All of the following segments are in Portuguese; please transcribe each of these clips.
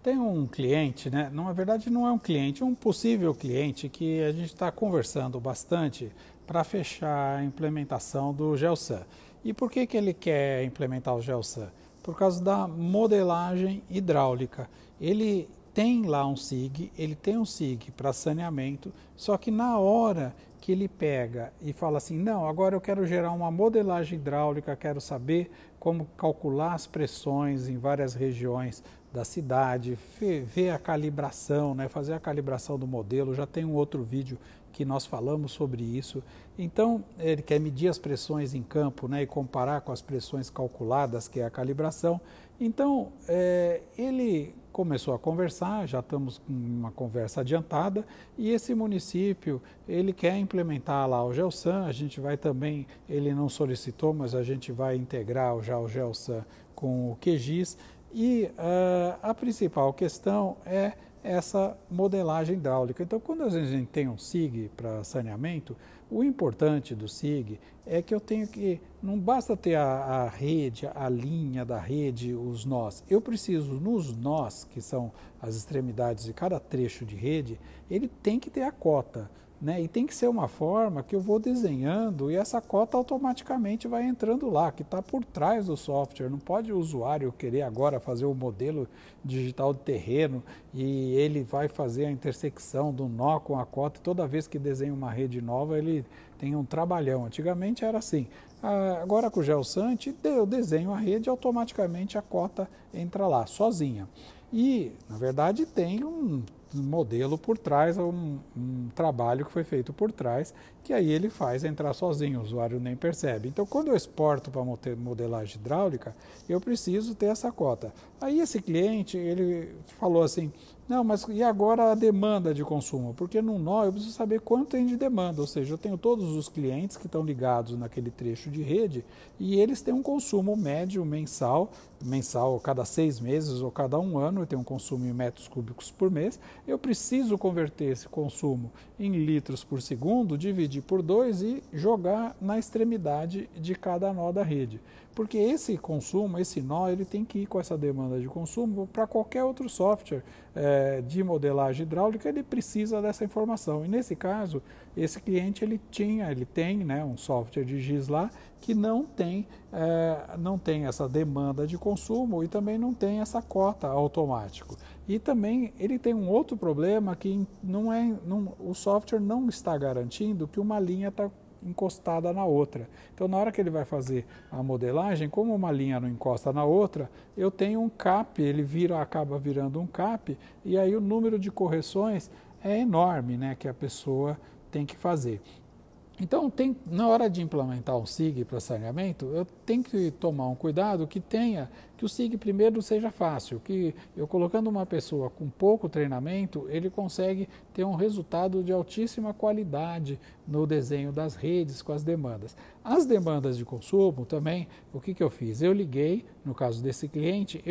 Tem um cliente, né? Na verdade não é um cliente, é um possível cliente que a gente está conversando bastante para fechar a implementação do GeoSam. E por que ele quer implementar o GeoSam? Por causa da modelagem hidráulica. Ele tem lá um SIG, ele tem um SIG para saneamento, só que na hora que ele pega e fala assim, não, agora eu quero gerar uma modelagem hidráulica, quero saber como calcular as pressões em várias regiões da cidade, ver a calibração, né, fazer a calibração do modelo, já tem um outro vídeo que nós falamos sobre isso. Então, ele quer medir as pressões em campo, né, e comparar com as pressões calculadas, que é a calibração. Então, ele começou a conversar, já estamos com uma conversa adiantada, e esse município, ele quer implementar lá o GeoSam, a gente vai também, ele não solicitou, mas a gente vai integrar já o GeoSam com o QGIS, e a principal questão é essa modelagem hidráulica. Então, quando a gente tem um SIG para saneamento, o importante do SIG é que eu tenho que, não basta ter a rede, a linha da rede, os nós. Eu preciso, nos nós, que são as extremidades de cada trecho de rede, ele tem que ter a cota. Né? E tem que ser uma forma que eu vou desenhando e essa cota automaticamente vai entrando lá, que está por trás do software. Não pode o usuário querer agora fazer o modelo digital de terreno e ele vai fazer a intersecção do nó com a cota. E toda vez que desenha uma rede nova, ele tem um trabalhão. Antigamente era assim. Agora com o GeoSam, eu desenho a rede e automaticamente a cota entra lá, sozinha. E, na verdade, tem um modelo por trás, um trabalho que foi feito por trás, que aí ele faz entrar sozinho, o usuário nem percebe. Então, quando eu exporto para modelagem hidráulica, eu preciso ter essa cota. Aí esse cliente, ele falou assim, não, mas e agora a demanda de consumo? Porque no nó eu preciso saber quanto tem de demanda, ou seja, eu tenho todos os clientes que estão ligados naquele trecho de rede e eles têm um consumo médio mensal cada 6 meses ou cada 1 ano, eu tenho um consumo em metros cúbicos por mês, eu preciso converter esse consumo em litros por segundo, dividir por 2 e jogar na extremidade de cada nó da rede. Porque esse consumo, esse nó, ele tem que ir com essa demanda de consumo para qualquer outro software de modelagem hidráulica, ele precisa dessa informação. E nesse caso, esse cliente ele tem, né, um software de GIS lá que não tem essa demanda de consumo e também não tem essa cota automático. E também ele tem um outro problema que o software não está garantindo que uma linha está encostada na outra. Então, na hora que ele vai fazer a modelagem, como uma linha não encosta na outra, eu tenho um CAP, ele acaba virando um CAP, e aí o número de correções é enorme, né, que a pessoa tem que fazer. Então, na hora de implementar um SIG para saneamento, eu tenho que tomar um cuidado que o SIG primeiro seja fácil, que eu colocando uma pessoa com pouco treinamento, ele consegue ter um resultado de altíssima qualidade no desenho das redes com as demandas. As demandas de consumo também, o que eu fiz? Eu liguei, no caso desse cliente,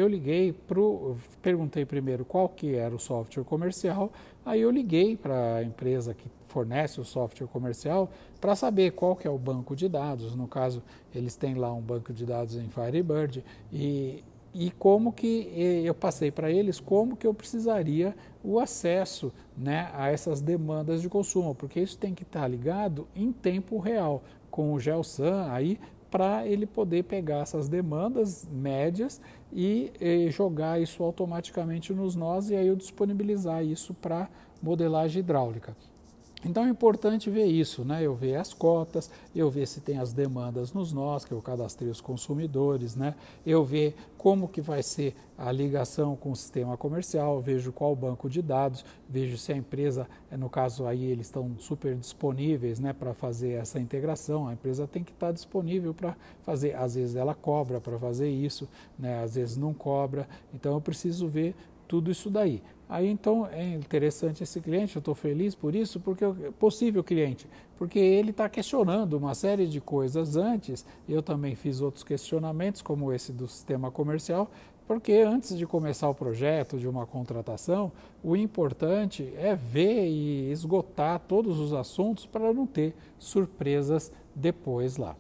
perguntei primeiro qual que era o software comercial, aí eu liguei para a empresa que fornece o software comercial para saber qual que é o banco de dados. No caso, eles têm lá um banco de dados em Firebird e como que eu passei para eles como que eu precisaria o acesso, né, a essas demandas de consumo, porque isso tem que estar ligado em tempo real com o GeoSam aí para ele poder pegar essas demandas médias e jogar isso automaticamente nos nós e aí eu disponibilizar isso para modelagem hidráulica. Então é importante ver isso, né? Eu ver as cotas, eu ver se tem as demandas nos nós, que eu cadastrei os consumidores, né? Eu ver como que vai ser a ligação com o sistema comercial, vejo qual banco de dados, vejo se a empresa, no caso aí eles estão super disponíveis, né, para fazer essa integração, a empresa tem que estar disponível para fazer, às vezes ela cobra para fazer isso, né? Às vezes não cobra, então eu preciso ver tudo isso daí. Aí então é interessante esse cliente, eu estou feliz por isso, porque possível cliente, porque ele está questionando uma série de coisas antes, eu também fiz outros questionamentos, como esse do sistema comercial, porque antes de começar o projeto de uma contratação, o importante é ver e esgotar todos os assuntos para não ter surpresas depois lá.